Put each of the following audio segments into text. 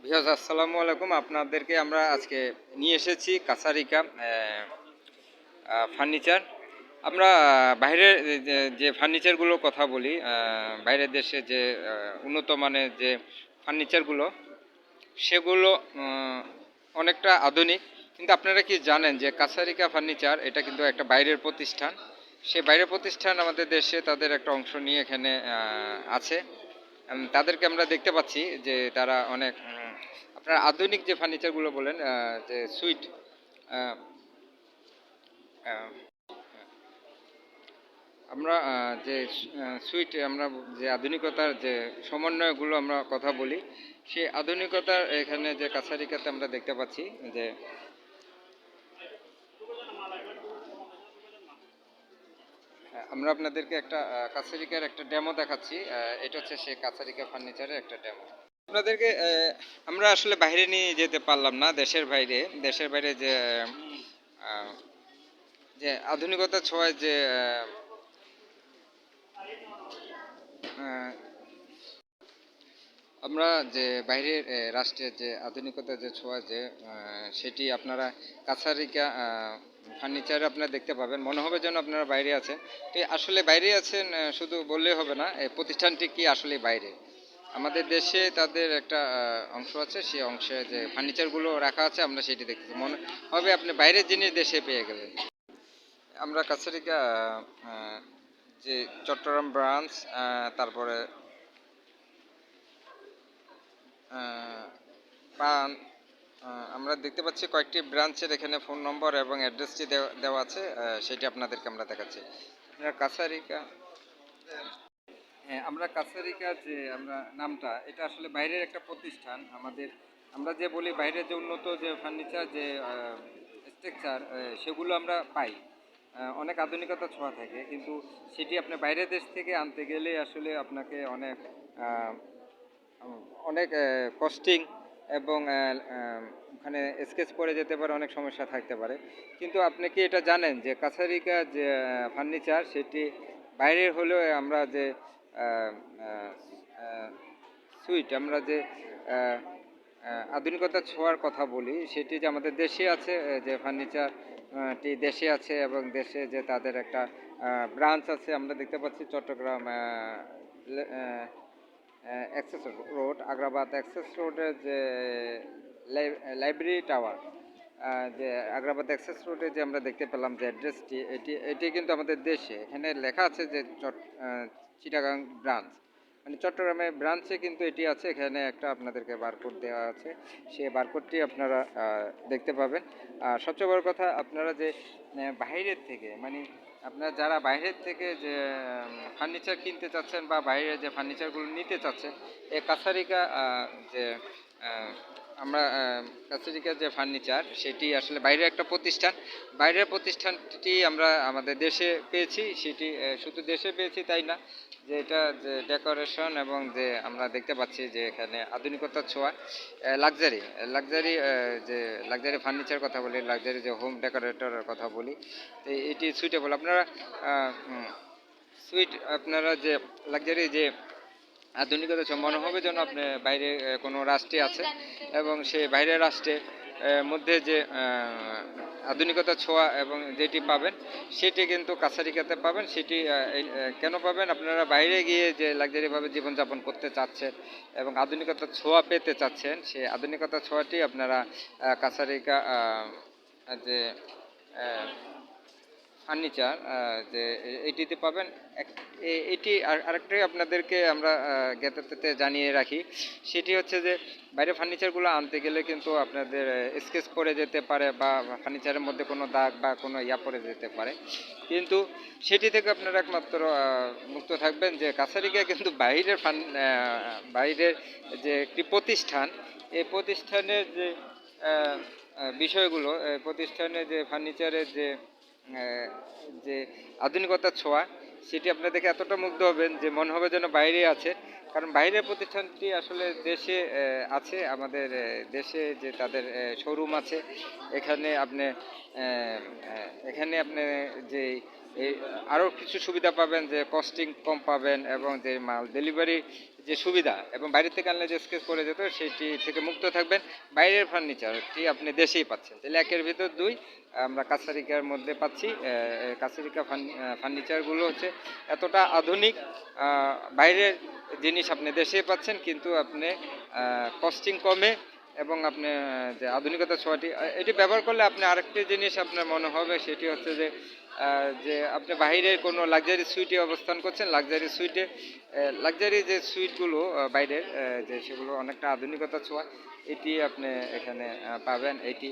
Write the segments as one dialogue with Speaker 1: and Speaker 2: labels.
Speaker 1: Viewers আসসালামু আলাইকুম। আপনাদেরকে আমরা আজকে নিয়ে এসেছি কাছারিকা ফার্নিচার। আমরা বাইরের যে ফার্নিচারগুলোর কথা বলি, বাইরের দেশে যে উন্নত মানের যে ফার্নিচারগুলো সেগুলো অনেকটা আধুনিক। কিন্তু আপনারা কি জানেন যে কাছারিকা ফার্নিচার এটা কিন্তু একটা বাইরের প্রতিষ্ঠান। সে বাইরের প্রতিষ্ঠান আমাদের দেশে তাদের একটা অংশ নিয়ে এখানে আছে। তাদেরকে আমরা দেখতে পাচ্ছি যে তারা অনেক আপনার আধুনিক যে ফার্নিচারগুলো বলেন, যে সুইট, আমরা যে সুইট, আমরা যে আধুনিকতার যে সমন্বয়গুলো আমরা কথা বলি, সেই আধুনিকতার এখানে যে কাছারিকাতে আমরা দেখতে পাচ্ছি যে আমরা আপনাদেরকে একটা কাছারিকার একটা ডেমো দেখাচ্ছি। এটা হচ্ছে সেই কাছারিকা ফার্নিচারের একটা ডেমো। আপনাদেরকে আমরা আসলে বাইরে নিয়ে যেতে পারলাম না, দেশের বাইরে যে আহ, যে আধুনিকতার ছোঁয়ায় যে আহ, আমরা যে বাইরের রাষ্ট্রের যে আধুনিকতার যে ছোঁয়া যে সেটি আপনারা কাছারিকা ফার্নিচারে আপনারা দেখতে পাবেন। মনে হবে যেন আপনারা বাইরে আছেন। তো আসলে বাইরে আছেন শুধু বললেই হবে না, এই প্রতিষ্ঠানটি কি আসলে বাইরে। আমাদের দেশে তাদের একটা অংশ আছে, সেই অংশে যে ফার্নিচারগুলো রাখা আছে আমরা সেটি দেখতেছি। মনে হবে আপনি বাইরের জিনিস দেশে পেয়ে গেলেন। আমরা কাছারিকা যে চট্টগ্রাম ব্রাঞ্চ, তারপরে পান, আমরা দেখতে পাচ্ছি কয়েকটি ব্রাঞ্চের এখানে ফোন নম্বর এবং অ্যাড্রেসটি দেওয়া আছে। সেটি আপনাদেরকে আমরা দেখাচ্ছি। আপনারা কাছারিকা, হ্যাঁ, আমরা কাছারিকা যে আমরা নামটা, এটা আসলে বাইরের একটা প্রতিষ্ঠান আমাদের। আমরা যে বলি বাইরের যে উন্নত যে ফার্নিচার যে স্ট্রাকচার, সেগুলো আমরা পাই, অনেক আধুনিকতা ছোঁয়া থাকে, কিন্তু সেটি আপনি বাইরের দেশ থেকে আনতে গেলে আসলে আপনাকে অনেক আহ, অনেক কস্টিং এবং ওখানে স্কেচ পড়ে যেতে পারে, অনেক সমস্যা থাকতে পারে। কিন্তু আপনি কি এটা জানেন যে কাছারিকা যে ফার্নিচার সেটি বাইরের হলেও আমরা যে সুইট, আমরা যে আহ, আধুনিকতার ছোঁয়ার কথা বলি, সেটি যে আমাদের দেশে আছে, যে ফার্নিচারটি দেশে আছে এবং দেশে যে তাদের একটা ব্রাঞ্চ আছে। আমরা দেখতে পাচ্ছি Chattogram access road, Agrabad access রোডের যে লাইব্রেরি টাওয়ার, যে আগ্রাবাদ অ্যাক্সেস রোডে যে আমরা দেখতে পেলাম যে অ্যাড্রেসটি, এটি কিন্তু আমাদের দেশে এখানে লেখা আছে যে চিটাগাং ব্রাঞ্চ, মানে চট্টগ্রামের ব্রাঞ্চে কিন্তু এটি আছে। এখানে একটা আপনাদেরকে বারকোড দেওয়া আছে, সেই বারকোডটি আপনারা দেখতে পাবেন। আর সবচেয়ে বড় কথা, আপনারা যে বাইরের থেকে, মানে আপনারা যারা বাইরের থেকে যে ফার্নিচার কিনতে চাচ্ছেন বা বাইরে যে ফার্নিচারগুলো নিতে চাচ্ছেন, এই কাছারিকা যে আহ, আমরা কাছারিকার যে ফার্নিচার সেটি আসলে বাইরের একটা প্রতিষ্ঠান। বাইরের প্রতিষ্ঠানটি আমরা আমাদের দেশে পেয়েছি, সেটি শুধু দেশে পেয়েছি তাই না, যে এটা যে ডেকোরেশন এবং যে আমরা দেখতে পাচ্ছি যে এখানে আধুনিকতার ছোঁয়া, লাক্সারি লাক্সারি যে লাক্সারি ফার্নিচার কথা বলি, লাক্সারি যে হোম ডেকোরেটরের কথা বলি, তো এটি সুইটেবল। আপনারা সুইট, আপনারা যে লাক্সারি যে আধুনিকতা মনে হবে যেন আপনি বাইরে কোনো রাষ্ট্রে আছে, এবং সেই বাইরের রাষ্ট্রের মধ্যে যে আধুনিকতা ছোঁয়া এবং যেটি পাবেন সেটি কিন্তু কাছারিকাতে পাবেন। সেটি কেন পাবেন, আপনারা বাইরে গিয়ে যে লাক্সারিভাবে জীবনযাপন করতে চাচ্ছেন এবং আধুনিকতার ছোঁয়া পেতে চাচ্ছেন, সেই আধুনিকতার ছোঁয়াটি আপনারা কাছারিকা যে ফার্নিচার যে এটিতে পাবেন। এটি আরেকটাই আপনাদেরকে আমরা জ্ঞাতার্থে জানিয়ে রাখি, সেটি হচ্ছে যে বাইরে ফার্নিচারগুলো আনতে গেলে কিন্তু আপনাদের স্কেচ পড়ে যেতে পারে বা ফার্নিচারের মধ্যে কোনো দাগ বা কোনো ইয়া পড়ে যেতে পারে, কিন্তু সেটি থেকে আপনারা একমাত্র মুক্ত থাকবেন যে কাছারিকা কিন্তু বাইরের যে একটি প্রতিষ্ঠান, এই প্রতিষ্ঠানের যে বিষয়গুলো, প্রতিষ্ঠানের যে ফার্নিচারের যে যে আধুনিকতার ছোঁয়া, সেটি আপনারা দেখে এতটা মুগ্ধ হবেন যে মনে হবে যেন বাইরে আছে। কারণ বাইরের প্রতিষ্ঠানটি আসলে দেশে আছে, আমাদের দেশে যে তাদের শোরুম আছে, এখানে আপনি যে এই আরও কিছু সুবিধা পাবেন, যে কস্টিং কম পাবেন এবং যে মাল ডেলিভারি যে সুবিধা এবং বাইরে থেকে আনলে যে স্কেচ পড়ে যেত সেটি থেকে মুক্ত থাকবেন। বাইরের ফার্নিচারটি আপনি দেশেই পাচ্ছেন। তাহলে একের ভিতর দুই আমরা কাছারিকার মধ্যে পাচ্ছি। কাছারিকা ফার্নিচারগুলো হচ্ছে এতটা আধুনিক, বাইরের জিনিস আপনি দেশেই পাচ্ছেন, কিন্তু আপনি কস্টিং কমে এবং আপনি যে আধুনিকতার ছোঁয়াটি এটি ব্যবহার করলে আপনি আরেকটি জিনিস আপনার মনে হবে, সেটি হচ্ছে যে আপনি বাইরের কোনো লাক্সারি সুইটে অবস্থান করছেন। লাক্সারি যে সুইটগুলো বাইরের যে সেগুলো অনেকটা আধুনিকতার ছোঁয়া, এটি আপনি এখানে পাবেন। এটি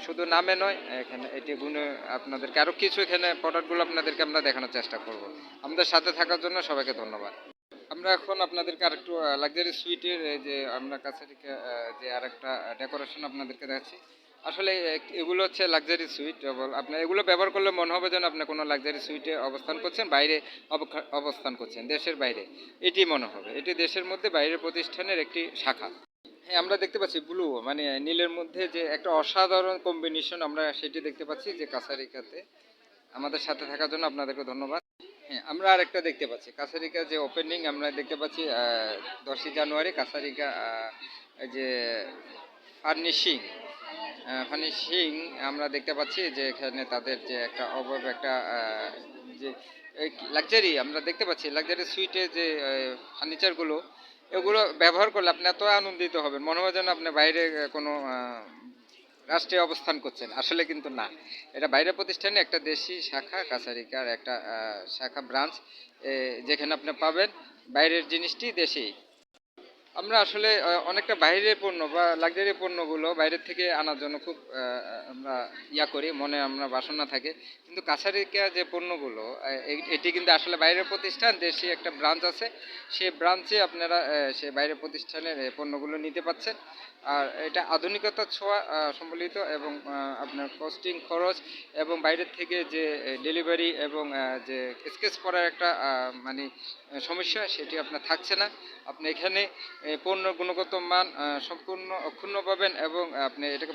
Speaker 1: শুধু নামে নয়, এখানে এটি গুণে আপনাদেরকে আরও কিছু এখানে প্রোডাক্টগুলো আপনাদেরকে আমরা দেখানোর চেষ্টা করব। আমাদের সাথে থাকার জন্য সবাইকে ধন্যবাদ। আমরা এখন আপনাদেরকে আরেকটু লাক্সারি সুইটের যে আমরা কাছে থেকে যে আরেকটা ডেকোরেশন আপনাদেরকে দেখাচ্ছি। আসলে এগুলো হচ্ছে লাক্সারি সুইট। আপনি এগুলো ব্যবহার করলে মনে হবে যেন আপনি কোনো লাক্সারি সুইটে অবস্থান করছেন, বাইরে অবস্থান করছেন, দেশের বাইরে। এটি মনে হবে এটি দেশের মধ্যে বাইরের প্রতিষ্ঠানের একটি শাখা। হ্যাঁ, আমরা দেখতে পাচ্ছি ব্লু, মানে নীলের মধ্যে যে একটা অসাধারণ কম্বিনেশন, আমরা সেটি দেখতে পাচ্ছি যে কাছারিকাতে। আমাদের সাথে থাকার জন্য আপনাদেরকে ধন্যবাদ। হ্যাঁ, আমরা আরেকটা দেখতে পাচ্ছি কাছারিকা যে ওপেনিং আমরা দেখতে পাচ্ছি 10ই জানুয়ারি কাছারিকা যে ফার্নিশিং ফার্নিশিং আমরা দেখতে পাচ্ছি যে এখানে তাদের যে একটা অভাব একটা যে লাক্সারি আমরা দেখতে পাচ্ছি লাক্সারি সুইটে যে ফার্নিচারগুলো, এগুলো ব্যবহার করলে আপনি এত আনন্দিত হবেন, মনে হয় যেন আপনি বাইরে কোনো রাষ্ট্রে অবস্থান করছেন। আসলে কিন্তু না, এটা বাইরের প্রতিষ্ঠানে একটা দেশি শাখা, কাছারিকার একটা শাখা ব্রাঞ্চ, যেখানে আপনি পাবেন বাইরের জিনিসটি দেশেই। আমরা আসলে অনেকটা বাইরের পণ্য বা লাক্সারি পণ্যগুলো বাইরের থেকে আনার জন্য খুব আমরা করি, মনে আমরা বাসনা থাকে। কিন্তু কাছারিকা যে পণ্যগুলো এটি কিন্তু আসলে বাইরের প্রতিষ্ঠান, দেশি একটা ব্রাঞ্চ আছে, সেই ব্রাঞ্চে আপনারা সে বাইরের প্রতিষ্ঠানের পণ্যগুলো নিতে পাচ্ছেন। আর এটা আধুনিকতার ছোঁয়া সম্বলিত এবং আপনার কস্টিং খরচ এবং বাইরের থেকে যে ডেলিভারি এবং যে স্কেচ করার একটা মানে সমস্যা, সেটি আপনার থাকছে না। আপনি এখানে পণ্যের গুণগত মান সম্পূর্ণ অক্ষুণ্ণ পাবেন এবং আপনি এটাকে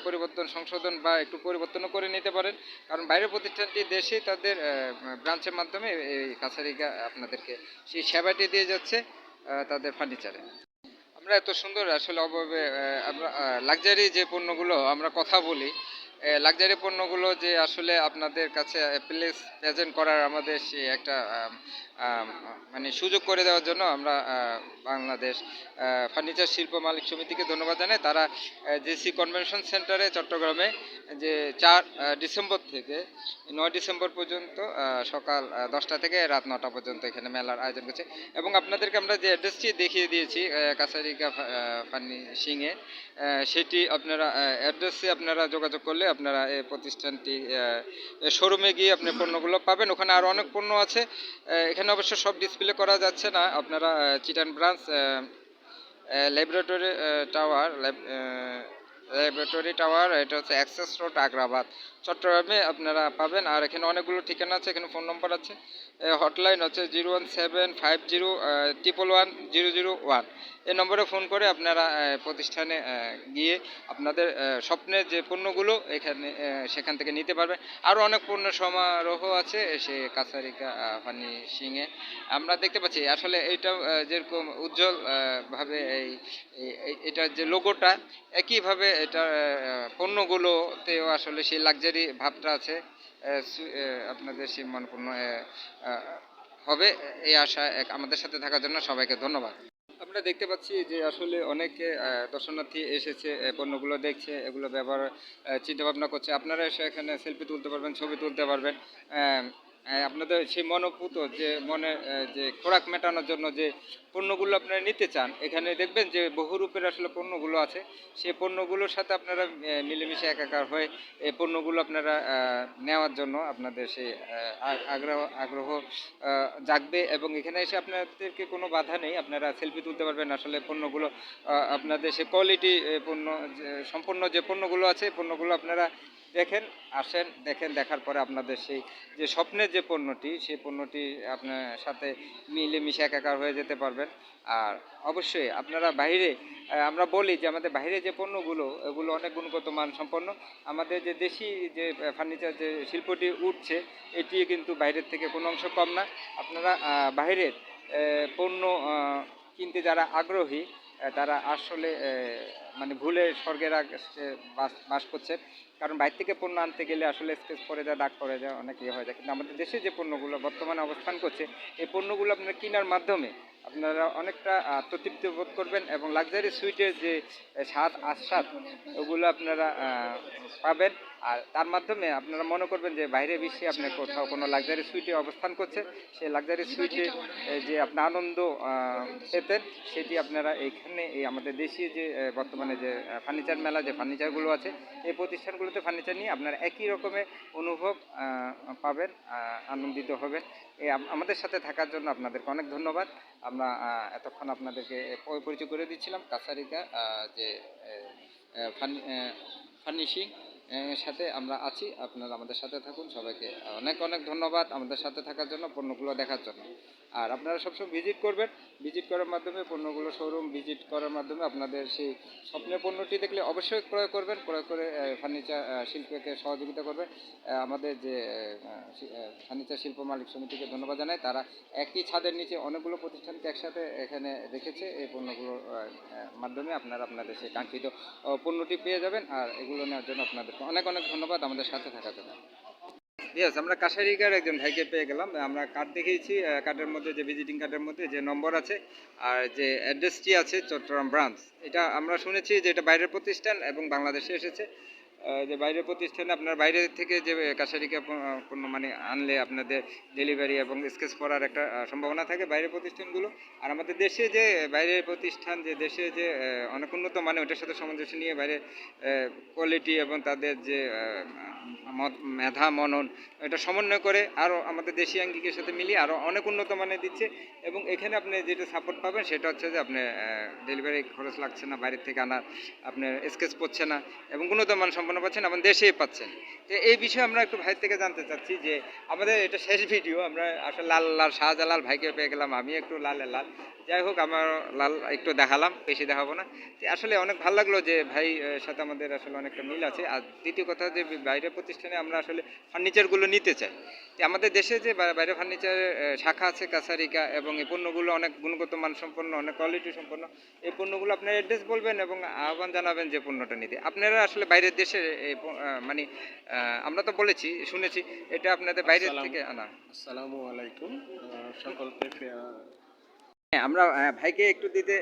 Speaker 1: সংশোধন বা একটু পরিবর্তনও করে নিতে পারেন, কারণ বাইরের প্রতিষ্ঠানটি দেশে তাদের ব্রাঞ্চের মাধ্যমে এই কাছারিকা আপনাদেরকে সেই সেবাটি দিয়ে যাচ্ছে তাদের ফার্নিচারে। আমরা এত সুন্দর আসলে অভাবে আমরা লাক্সারি যে পণ্যগুলো আমরা কথা বলি, লাক্সারি পণ্যগুলো যে আসলে আপনাদের কাছে প্রেজেন্ট করার আমাদের সে একটা আম, মানে সুযোগ করে দেওয়ার জন্য আমরা বাংলাদেশ ফার্নিচার শিল্প মালিক সমিতিকে ধন্যবাদ জানাই। তারা জেসি কনভেনশন সেন্টারে চট্টগ্রামে যে 4 ডিসেম্বর থেকে 9 ডিসেম্বর পর্যন্ত সকাল 10টা থেকে রাত 9টা পর্যন্ত এখানে মেলার আয়োজন করছে। এবং আপনাদেরকে আমরা যে অ্যাড্রেসটি দেখিয়ে দিয়েছি কাছারিকা ফার্নিশিংয়ে, সেটি আপনারা অ্যাড্রেসে আপনারা যোগাযোগ করলে আপনারা এই প্রতিষ্ঠানটি শোরুমে গিয়ে আপনি পণ্যগুলো পাবেন। ওখানে আরও অনেক পণ্য আছে, এখানে অবশ্য সব ডিসপ্লে করা যাচ্ছে না। আপনারা চিটান ব্রাঞ্চ ল্যাবরেটরি টাওয়ার, এটা হচ্ছে অ্যাক্সেস রোড, আগ্রাবাদ, চট্টগ্রামে আপনারা পাবেন। আর এখানে অনেকগুলো ঠিকানা আছে, এখানে ফোন নম্বর আছে, হটলাইন হচ্ছে 01750111001। এই নম্বরে ফোন করে আপনারা প্রতিষ্ঠানে গিয়ে আপনাদের স্বপ্নের যে পণ্যগুলো সেখান থেকে নিতে পারবেন। আরও অনেক পণ্য সমারোহ আছে সে কাছারিকা ফার্নিশিংয়ে। আমরা দেখতে পাচ্ছি আসলে এইটা যেরকম উজ্জ্বল ভাবে এটার যে লোগোটা, একইভাবে এটা পণ্যগুলোতেও আসলে সেই লাক্সারি ভাবটা আছে। আপনাদের সেই মানপণ্য হবে এই আশা। আমাদের সাথে থাকার জন্য সবাইকে ধন্যবাদ। আমরা দেখতে পাচ্ছি যে আসলে অনেকে দর্শনার্থী এসেছে, পণ্যগুলো দেখছে, এগুলো ব্যবহার চিন্তা ভাবনা করছে। আপনারা এসে এখানে সেলফি তুলতে পারবেন, ছবি তুলতে পারবেন। আপনাদের সেই মনোপুত যে মনে যে খোরাক মেটানোর জন্য যে পণ্যগুলো আপনারা নিতে চান, এখানে দেখবেন যে বহুরূপের আসলে পণ্যগুলো আছে। সেই পণ্যগুলোর সাথে আপনারা মিলেমিশে একাকার হয়ে এই পণ্যগুলো আপনারা নেওয়ার জন্য আপনাদের সেই আগ্রহ জাগবে এবং এখানে এসে আপনাদেরকে কোনো বাধা নেই, আপনারা সেলফি তুলতে পারবেন। আসলে পণ্যগুলো আপনাদের সে কোয়ালিটি পণ্য সম্পূর্ণ যে পণ্যগুলো আছে, পণ্যগুলো আপনারা আসেন, দেখেন, দেখার পরে আপনাদের সেই যে স্বপ্নের যে পণ্যটি, সেই পণ্যটি আপনার সাথে মিলেমিশে একাকার হয়ে যেতে পারবেন। আর অবশ্যই আপনারা বাইরে, আমরা বলি যে আমাদের বাইরে যে পণ্যগুলো, এগুলো অনেক গুণগত মান সম্পন্ন। আমাদের যে দেশি যে ফার্নিচার যে শিল্পটি উঠছে, এটি কিন্তু বাইরের থেকে কোনো অংশ কম না। আপনারা বাইরের পণ্য কিনতে যারা আগ্রহী তারা আসলে মানে ভুলে স্বর্গের আকাশে বাস বাস করছেন। কারণ বাইরে থেকে পণ্য আনতে গেলে আসলে স্কেচ পড়ে যায়, দাগ পড়ে যায়, অনেক ইয়ে হয়ে যায়। কিন্তু আমাদের দেশে যে পণ্যগুলো বর্তমানে অবস্থান করছে, এই পণ্যগুলো আপনারা কেনার মাধ্যমে আপনারা অনেকটা আত্মতৃপ্তি বোধ করবেন এবং লাক্সারি সুইটের যে স্বাদ আস্বাদ ওগুলো আপনারা পাবেন। আর তার মাধ্যমে আপনারা মনে করবেন যে বাইরে বিশ্বে আপনি কোথাও কোনো লাক্সারি সুইটে অবস্থান করছে, সেই লাক্সারি সুইটে যে আপনার আনন্দ পেতেন সেটি আপনারা এইখানে এই আমাদের দেশীয় যে বর্তমানে যে ফার্নিচার মেলা যে ফার্নিচারগুলো আছে এই প্রতিষ্ঠানগুলোতে ফার্নিচার নিয়ে আপনারা একই রকমের অনুভব পাবেন, আনন্দিত হবেন। আমাদের সাথে থাকার জন্য আপনাদেরকে অনেক ধন্যবাদ। আমরা এতক্ষণ আপনাদেরকে পরিচয় করে দিচ্ছিলাম কাছারিকা যে ফার্নিশিং সাথে আমরা আছি। আপনারা আমাদের সাথে থাকুন। সবাইকে অনেক অনেক ধন্যবাদ আমাদের সাথে থাকার জন্য, পণ্যগুলো দেখার জন্য। আর আপনারা সবসময় ভিজিট করবেন, ভিজিট করার মাধ্যমে পণ্যগুলো শোরুম ভিজিট করার মাধ্যমে আপনাদের সেই স্বপ্নের পণ্যটি দেখলে অবশ্যই ক্রয় করবেন, ক্রয় করে ফার্নিচার শিল্পকে সহযোগিতা করবেন। আমাদের যে ফার্নিচার শিল্প মালিক সমিতিকে ধন্যবাদ জানাই, তারা একই ছাদের নিচে অনেকগুলো প্রতিষ্ঠানকে একসাথে এখানে রেখেছে। এই পণ্যগুলোর মাধ্যমে আপনারা আপনাদের সেই কাঙ্ক্ষিত পণ্যটি পেয়ে যাবেন। আর এগুলো নেওয়ার জন্য আপনাদেরকে অনেক অনেক ধন্যবাদ আমাদের সাথে থাকার জন্য। ইয়েস, আমরা কাছারিকার একজন ভাইকে পেয়ে গেলাম। আমরা কার্ড দেখিয়েছি, কার্ডের মধ্যে যে ভিজিটিং কার্ডের মধ্যে যে নম্বর আছে আর যে অ্যাড্রেসটি আছে চট্টগ্রাম ব্রাঞ্চ। এটা আমরা শুনেছি যে এটা বাইরের প্রতিষ্ঠান এবং বাংলাদেশে এসেছে। যে বাইরের প্রতিষ্ঠানে আপনার বাইরে থেকে যে কাছারিকা পণ্য মানে আনলে আপনাদের ডেলিভারি এবং স্কেচ করার একটা সম্ভাবনা থাকে বাইরের প্রতিষ্ঠানগুলো। আর আমাদের দেশে যে বাইরের প্রতিষ্ঠান যে দেশে যে অনেক উন্নত মানে ওটার সাথে সামঞ্জস্য নিয়ে বাইরে কোয়ালিটি এবং তাদের যে মেধা মনন এটা সমন্বয় করে আরও আমাদের দেশি আঙ্গিকের সাথে মিলিয়ে আরও অনেক উন্নত মানের দিচ্ছে। এবং এখানে আপনি যেটা সাপোর্ট পাবেন সেটা হচ্ছে যে আপনি ডেলিভারি খরচ লাগছে না, বাইরের থেকে আনার আপনার স্কেচ পড়ছে না এবং গুণগত মান সম্পন্ন পাচ্ছেন এবং দেশেই পাচ্ছেন। তো এই বিষয়ে আমরা একটু ভাইয়ের থেকে জানতে চাচ্ছি যে আমাদের এটা শেষ ভিডিও, আমরা আসলে লাল লাল শাহজালাল ভাইকে পেয়ে গেলাম, আমি একটু লালে লাল, যাই হোক আমার লাল একটু দেখালাম, বেশি দেখাবো না। আসলে অনেক ভালো লাগলো যে ভাই সাথে আমাদের আসলে অনেকটা মিল আছে। আর দ্বিতীয় কথা যে বাইরের প্রতিষ্ঠানে আমরা আসলে ফার্নিচারগুলো নিতে চাই। আমাদের দেশে যে বাইরে ফার্নিচার শাখা আছে কাছারিকা এবং এই পণ্যগুলো অনেক গুণগত মানসম্পন্ন, অনেক কোয়ালিটি সম্পন্ন। এই পণ্যগুলো আপনার অ্যাড্রেস বলবেন এবং আহ্বান জানাবেন যে পণ্যটা নিতে। আপনারা আসলে বাইরের দেশে মানে আমরা তো বলেছি শুনেছি এটা আপনাদের বাইরের থেকে আনা।
Speaker 2: আসসালামু আলাইকুম সকলকে।
Speaker 1: হ্যাঁ, আমরা ভাইকে একটু দিতে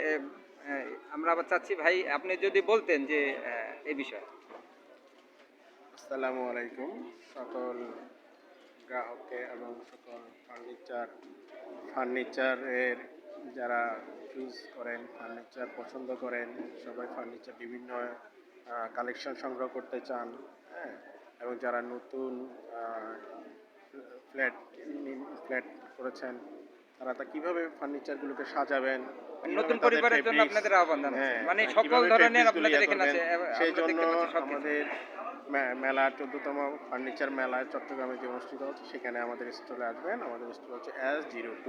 Speaker 1: আমরা আবার চাচ্ছি ভাই আপনি যদি বলতেন যে এই বিষয়ে।
Speaker 2: আসসালামু আলাইকুম সকল গ্রাহককে এবং সকল ফার্নিচারের যারা চুজ করেন, ফার্নিচার পছন্দ করেন, সবাই ফার্নিচার বিভিন্ন কালেকশন সংগ্রহ করতে চান, হ্যাঁ, এবং যারা নতুন ফ্ল্যাট ফ্ল্যাট করেছেন তারা তা কিভাবে ফার্নিচারগুলোকে সাজাবেন,
Speaker 1: নতুন পরিবারের জন্য আপনাদের আহ্বান জানাচ্ছি, মানে সকল ধরনের আপনাদের এখানে আছে।
Speaker 2: সেই জন্য আমাদের মেলা 14তম ফার্নিচার মেলা চট্টগ্রামে যে অনুষ্ঠিত হচ্ছে সেখানে আমাদের স্টলে আসবেন। আমাদের স্টল হচ্ছে S02।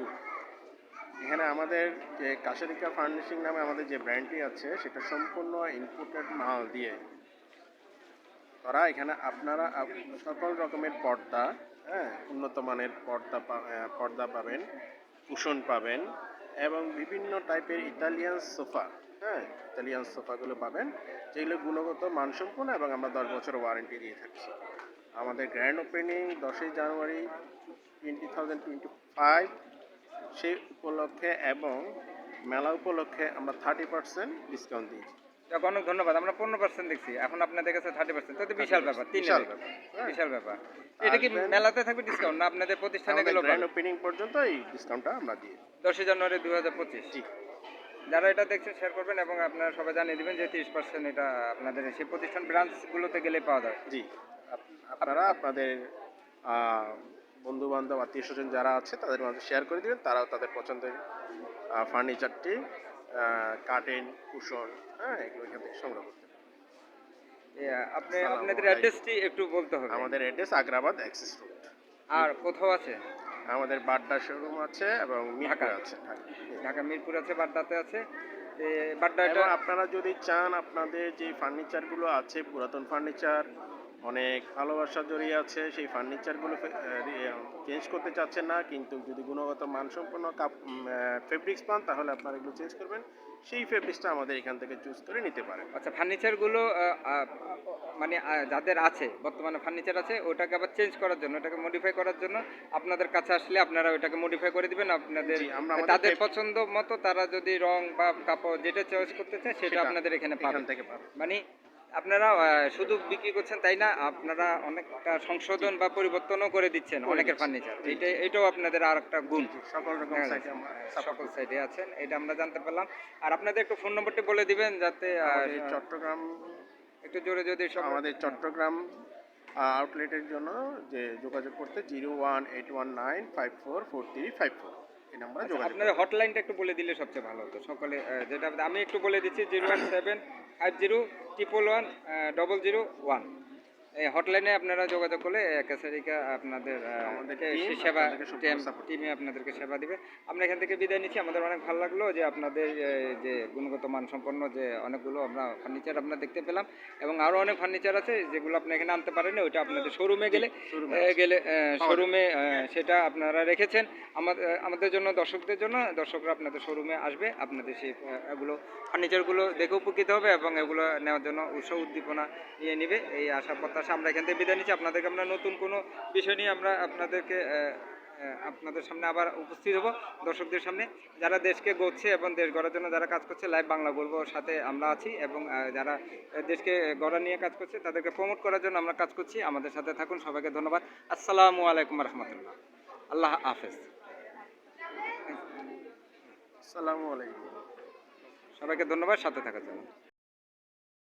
Speaker 2: এখানে আমাদের যে কাছারিকা ফার্নিশিং নামে আমাদের যে ব্র্যান্ডটি আছে সেটা সম্পূর্ণ ইম্পোর্টেড মাল দিয়ে তারা এখানে আপনারা সকল রকমের পর্দা, হ্যাঁ, উন্নত মানের পর্দা পাবেন, কুশন পাবেন এবং বিভিন্ন টাইপের ইতালিয়ান সোফা, হ্যাঁ, ইতালিয়ান সোফাগুলো পাবেন যেগুলো গুণগত মানসম্পন্ন এবং আমরা 10 বছর ওয়ারেন্টি দিয়ে থাকছি। আমাদের গ্র্যান্ড ওপেনিং 10ই জানুয়ারি 2025 সেই উপলক্ষে এবং মেলা উপলক্ষে আমরা 30% ডিসকাউন্ট দিয়েছি।
Speaker 1: অনেক ধন্যবাদ। আমরা 15% দেখছি, এখন আপনাদের কাছে 30%, তো বিশাল ব্যাপার। বিশাল ব্যাপার। এটা কি মেলাতে থাকবে ডিসকাউন্ট না আপনাদের প্রতিষ্ঠানে গেলে?
Speaker 2: গ্র্যান্ড ওপেনিং পর্যন্ত এই ডিসকাউন্টটা আমরা দিই
Speaker 1: 10 জানুয়ারি 2025।
Speaker 2: জি,
Speaker 1: যারা এটা দেখছেন শেয়ার করবেন এবং আপনারা সবাই জানিয়ে দিবেন যে 30% এটা আপনাদের সেই প্রতিষ্ঠান ব্রাঞ্চগুলোতে গেলে পাওয়া যায়।
Speaker 2: জি, আপনারা আপনাদের বন্ধু বান্ধব আত্মীয় স্বজন যারা আছে তাদের মাঝে শেয়ার করে দিবেন, তারাও তাদের পছন্দের ফার্নিচারটি, কার্টেন, কুশন, হ্যাঁ, এগুলো এখান থেকে সংগ্রহ করতে পারেন।
Speaker 1: আপনি আপনাদের অ্যাড্রেসটি একটু বলতে হবে।
Speaker 2: আমাদের অ্যাড্রেস আগ্রাবাদ অ্যাক্সেস রোড।
Speaker 1: আর কোথাও আছে?
Speaker 2: আমাদের বাড্ডা শোরুম আছে এবং মিরপুর আছে,
Speaker 1: ঢাকা মিরপুর আছে, বাড্ডাতে আছে।
Speaker 2: এবং আপনারা যদি চান আপনাদের যে ফার্নিচারগুলো আছে পুরাতন ফার্নিচার অনেক ভালোবাসা জড়িয়ে আছে। সেই ফার্নিচারগুলো চেঞ্জ করতে চাচ্ছেন না, কিন্তু যদি গুণগত মানসম্পন্ন ফেব্রিক্স পান তাহলে আপনারা এগুলো চেঞ্জ করবেন। সেই ফেব্রিক্সটা আমাদের এখান থেকে চুজ করে নিতে পারেন।
Speaker 1: আচ্ছা, ফার্নিচারগুলো মানে যাদের আছে বর্তমানে ফার্নিচার আছে, ওটাকে আবার চেঞ্জ করার জন্য, ওটাকে মডিফাই করার জন্য আপনাদের কাছে আসলে আপনারা ওটাকে মডিফাই করে দিবেন আপনাদের
Speaker 2: জি, আমরা আমাদের
Speaker 1: তাদের পছন্দ মতো। তারা যদি রং বা কাপড় যেটা চয়েস করতে চায় সেটা
Speaker 2: সেটা
Speaker 1: আপনাদের এখানে
Speaker 2: এখান
Speaker 1: পাবেন।
Speaker 2: থেকে পাবেন।
Speaker 1: মানে আপনারা শুধু বিক্রি করছেন তাই না, আপনারা অনেকটা সংশোধন বা পরিবর্তনও করে দিচ্ছেন
Speaker 2: করে
Speaker 1: অনেকের
Speaker 2: দিচ্ছি।
Speaker 1: ফার্নিচার।
Speaker 2: জি,
Speaker 1: এটাও আপনাদের আর একটা গুণ।
Speaker 2: জি, সকল রকম
Speaker 1: হ্যাঁ,
Speaker 2: সাইটে আমরা support
Speaker 1: সকল
Speaker 2: করি।
Speaker 1: সাইডে আছেন, এটা আমরা জানতে পারলাম। আর আপনাদের একটু ফোন নম্বরটি বলে দিবেন যাতে
Speaker 2: আমাদের চট্টগ্রাম
Speaker 1: একটু জোরে যদি সব
Speaker 2: আমাদের চট্টগ্রাম আউটলেটের জন্য যে যোগাযোগ করতে 01819544354 এই নাম্বারে
Speaker 1: আচ্ছা,
Speaker 2: যোগাযোগ
Speaker 1: আপনাদের হটলাইনটা একটু বলে দিলে সবচেয়ে ভালো হতো সকলে। যেটা আমি একটু বলে দিচ্ছি, 01750110001। এই হটলাইনে আপনারা যোগাযোগ করলে ক্যাসারিকা আপনাদের
Speaker 2: আমাদের
Speaker 1: কে
Speaker 2: team
Speaker 1: সেবা
Speaker 2: আপনাদেরকে সম্পূর্ণ support
Speaker 1: টিমে আপনাদেরকে সেবা দিবে। আমরা এখান থেকে বিদায় নিচ্ছি। আমাদের অনেক ভালো লাগলো যে আপনাদের যে গুণগত মানসম্পন্ন যে অনেকগুলো আমরা ফার্নিচার আমরা দেখতে পেলাম, এবং আরও অনেক ফার্নিচার আছে যেগুলো আপনি এখানে আনতে পারেন, ওইটা আপনাদের শোরুমে গেলে
Speaker 2: showroom এ
Speaker 1: শোরুমে সেটা আপনারা রেখেছেন। আমাদের জন্য, দর্শকদের জন্য, দর্শকরা আপনাদের শোরুমে আসবে, আপনাদের সেই এগুলো ফার্নিচারগুলো দেখে উপকৃত হবে এবং এগুলো নেওয়ার জন্য উৎসাহ উদ্দীপনা নিয়ে নেবে, এই আশা প্রত্যাশা আমরা এখান থেকে বিদায় নিচ্ছি। আপনাদেরকে আমরা নতুন কোনো বিষয় নিয়ে আমরা আপনাদের সামনে আবার উপস্থিত হব, দর্শকদের সামনে। যারা দেশকে গড়ছে এবং দেশ গড়ার জন্য যারা কাজ করছে, লাইভ বাংলা গর্বর সাথে আমরা আছি, এবং যারা দেশকে গড়া নিয়ে কাজ করছে তাদেরকে প্রমোট করার জন্য আমরা কাজ করছি। আমাদের সাথে থাকুন। সবাইকে ধন্যবাদ। আসসালামু আলাইকুম রহমতুল্লাহ। আল্লাহ হাফেজ।
Speaker 2: আসসালামু আলাইকুম।
Speaker 1: সবাইকে ধন্যবাদ সাথে থাকার জন্য।